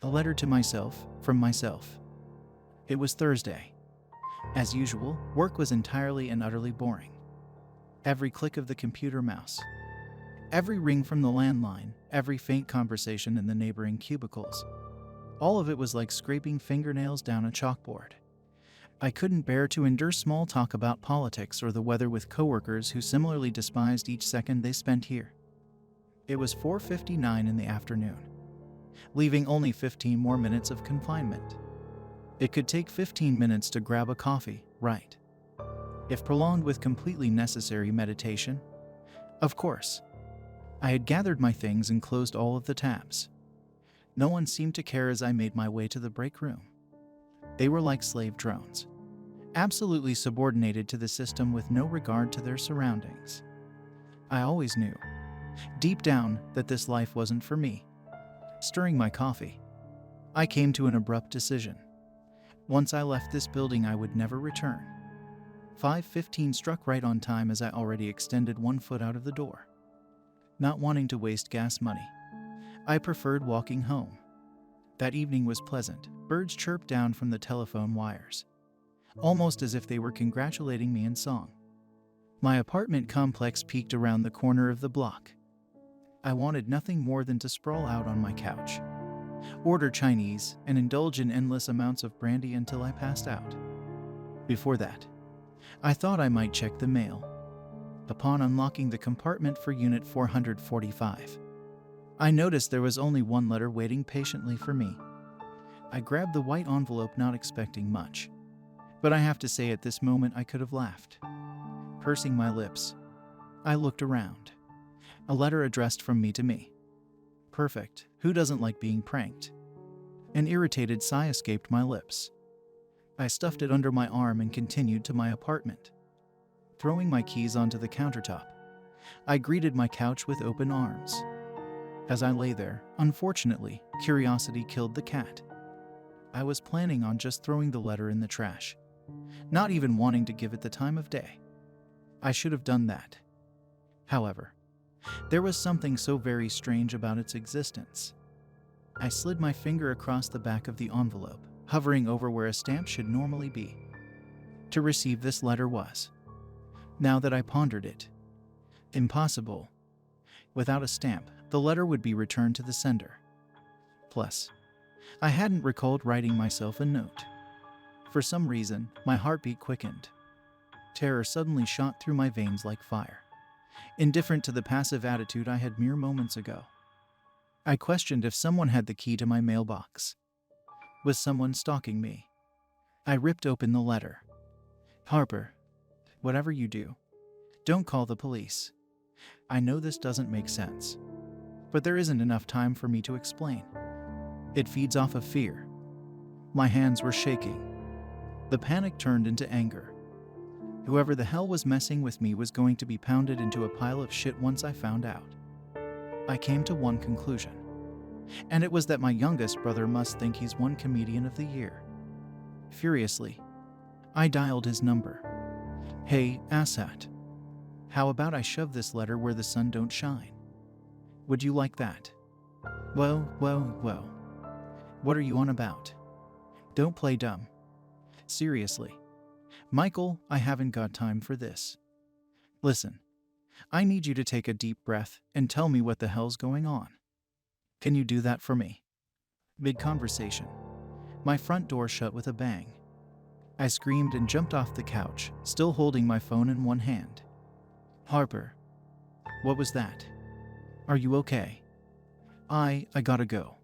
A letter to myself, from myself. It was Thursday. As usual, work was entirely and utterly boring. Every click of the computer mouse, every ring from the landline, every faint conversation in the neighboring cubicles. All of it was like scraping fingernails down a chalkboard. I couldn't bear to endure small talk about politics or the weather with coworkers who similarly despised each second they spent here. It was 4:59 in the afternoon, leaving only 15 more minutes of confinement. It could take 15 minutes to grab a coffee, right? If prolonged with completely necessary meditation. Of course. I had gathered my things and closed all of the tabs. No one seemed to care as I made my way to the break room. They were like slave drones, absolutely subordinated to the system with no regard to their surroundings. I always knew, deep down, that this life wasn't for me. Stirring my coffee, I came to an abrupt decision. Once I left this building, I would never return. 5:15 struck right on time as I already extended one foot out of the door. Not wanting to waste gas money, I preferred walking home. That evening was pleasant. Birds chirped down from the telephone wires, almost as if they were congratulating me in song. My apartment complex peeked around the corner of the block. I wanted nothing more than to sprawl out on my couch, order Chinese, and indulge in endless amounts of brandy until I passed out. Before that, I thought I might check the mail. Upon unlocking the compartment for Unit 445, I noticed there was only one letter waiting patiently for me. I grabbed the white envelope, not expecting much, but I have to say at this moment I could have laughed. Pursing my lips, I looked around. A letter addressed from me to me. Perfect. Who doesn't like being pranked? An irritated sigh escaped my lips. I stuffed it under my arm and continued to my apartment. Throwing my keys onto the countertop, I greeted my couch with open arms. As I lay there, unfortunately, curiosity killed the cat. I was planning on just throwing the letter in the trash, not even wanting to give it the time of day. I should have done that. However, there was something so very strange about its existence. I slid my finger across the back of the envelope, hovering over where a stamp should normally be. To receive this letter was, now that I pondered it, impossible. Without a stamp, the letter would be returned to the sender. Plus, I hadn't recalled writing myself a note. For some reason, my heartbeat quickened. Terror suddenly shot through my veins like fire, indifferent to the passive attitude I had mere moments ago. I questioned if someone had the key to my mailbox. Was someone stalking me? I ripped open the letter. Harper, whatever you do, don't call the police. I know this doesn't make sense, but there isn't enough time for me to explain. It feeds off of fear. My hands were shaking. The panic turned into anger. Whoever the hell was messing with me was going to be pounded into a pile of shit once I found out. I came to one conclusion, and it was that my youngest brother must think he's won Comedian of the Year. Furiously, I dialed his number. Hey, asshat. How about I shove this letter where the sun don't shine? Would you like that? Well. What are you on about? Don't play dumb. Seriously. Michael, I haven't got time for this. Listen, I need you to take a deep breath and tell me what the hell's going on. Can you do that for me? Mid-conversation, my front door shut with a bang. I screamed and jumped off the couch, still holding my phone in one hand. Harper, what was that? Are you okay? I gotta go.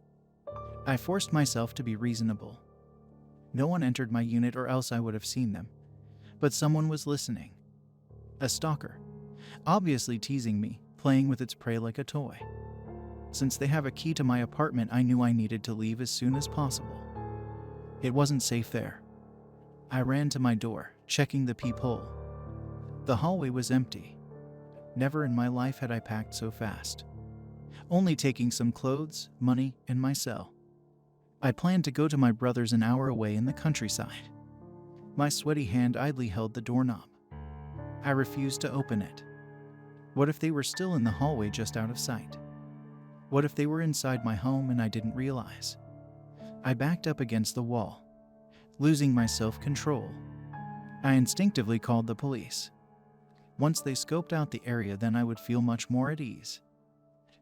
I forced myself to be reasonable. No one entered my unit or else I would have seen them, but someone was listening. A stalker, obviously teasing me, playing with its prey like a toy. Since they have a key to my apartment, I knew I needed to leave as soon as possible. It wasn't safe there. I ran to my door, checking the peephole. The hallway was empty. Never in my life had I packed so fast, only taking some clothes, money, and my cell. I planned to go to my brother's an hour away in the countryside. My sweaty hand idly held the doorknob. I refused to open it. What if they were still in the hallway just out of sight? What if they were inside my home and I didn't realize? I backed up against the wall, losing my self-control. I instinctively called the police. Once they scoped out the area, then I would feel much more at ease.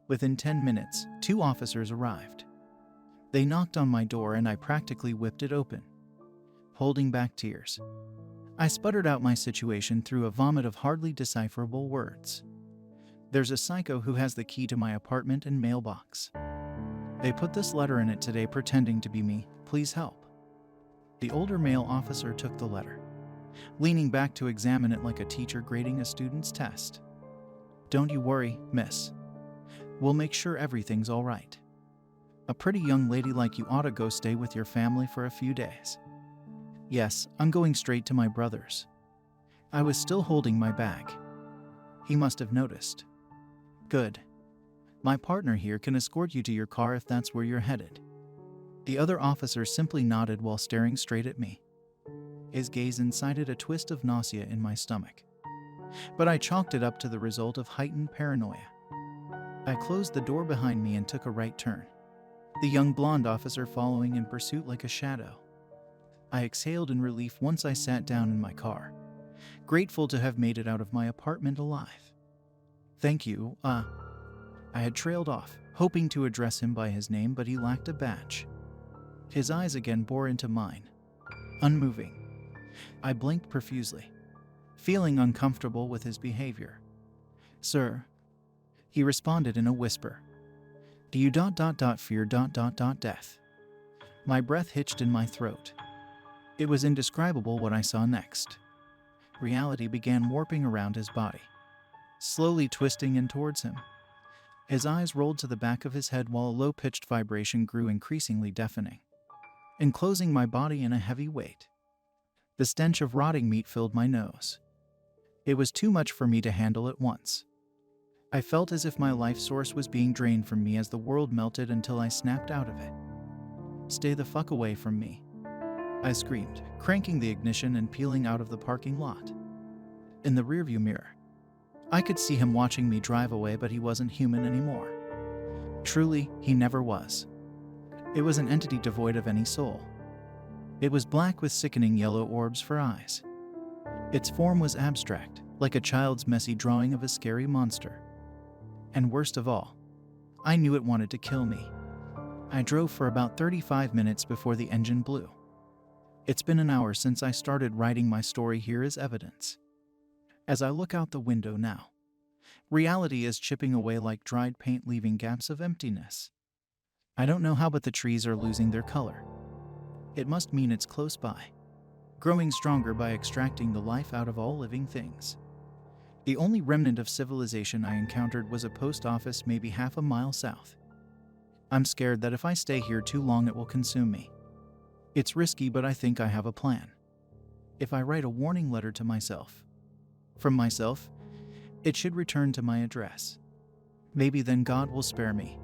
Within 10 minutes, 2 officers arrived. They knocked on my door and I practically whipped it open, holding back tears. I sputtered out my situation through a vomit of hardly decipherable words. There's a psycho who has the key to my apartment and mailbox. They put this letter in it today pretending to be me. Please help. The older male officer took the letter, leaning back to examine it like a teacher grading a student's test. Don't you worry, miss. We'll make sure everything's all right. A pretty young lady like you ought to go stay with your family for a few days. Yes, I'm going straight to my brother's. I was still holding my bag. He must have noticed. Good. My partner here can escort you to your car if that's where you're headed. The other officer simply nodded while staring straight at me. His gaze incited a twist of nausea in my stomach, but I chalked it up to the result of heightened paranoia. I closed the door behind me and took a right turn, the young blonde officer following in pursuit like a shadow. I exhaled in relief once I sat down in my car, grateful to have made it out of my apartment alive. Thank you, I had trailed off, hoping to address him by his name, but he lacked a badge. His eyes again bore into mine, unmoving. I blinked profusely, feeling uncomfortable with his behavior. Sir, he responded in a whisper. Do you fear death? My breath hitched in my throat. It was indescribable what I saw next. Reality began warping around his body, slowly twisting in towards him. His eyes rolled to the back of his head while a low-pitched vibration grew increasingly deafening, enclosing my body in a heavy weight. The stench of rotting meat filled my nose. It was too much for me to handle at once. I felt as if my life source was being drained from me as the world melted until I snapped out of it. Stay the fuck away from me, I screamed, cranking the ignition and peeling out of the parking lot. In the rearview mirror, I could see him watching me drive away, but he wasn't human anymore. Truly, he never was. It was an entity devoid of any soul. It was black with sickening yellow orbs for eyes. Its form was abstract, like a child's messy drawing of a scary monster. And worst of all, I knew it wanted to kill me. I drove for about 35 minutes before the engine blew. It's been an hour since I started writing my story. Here is evidence. As I look out the window now, reality is chipping away like dried paint, leaving gaps of emptiness. I don't know how, but the trees are losing their color. It must mean it's close by, growing stronger by extracting the life out of all living things. The only remnant of civilization I encountered was a post office maybe half a mile south. I'm scared that if I stay here too long it will consume me. It's risky, but I think I have a plan. If I write a warning letter to myself, from myself, it should return to my address. Maybe then God will spare me.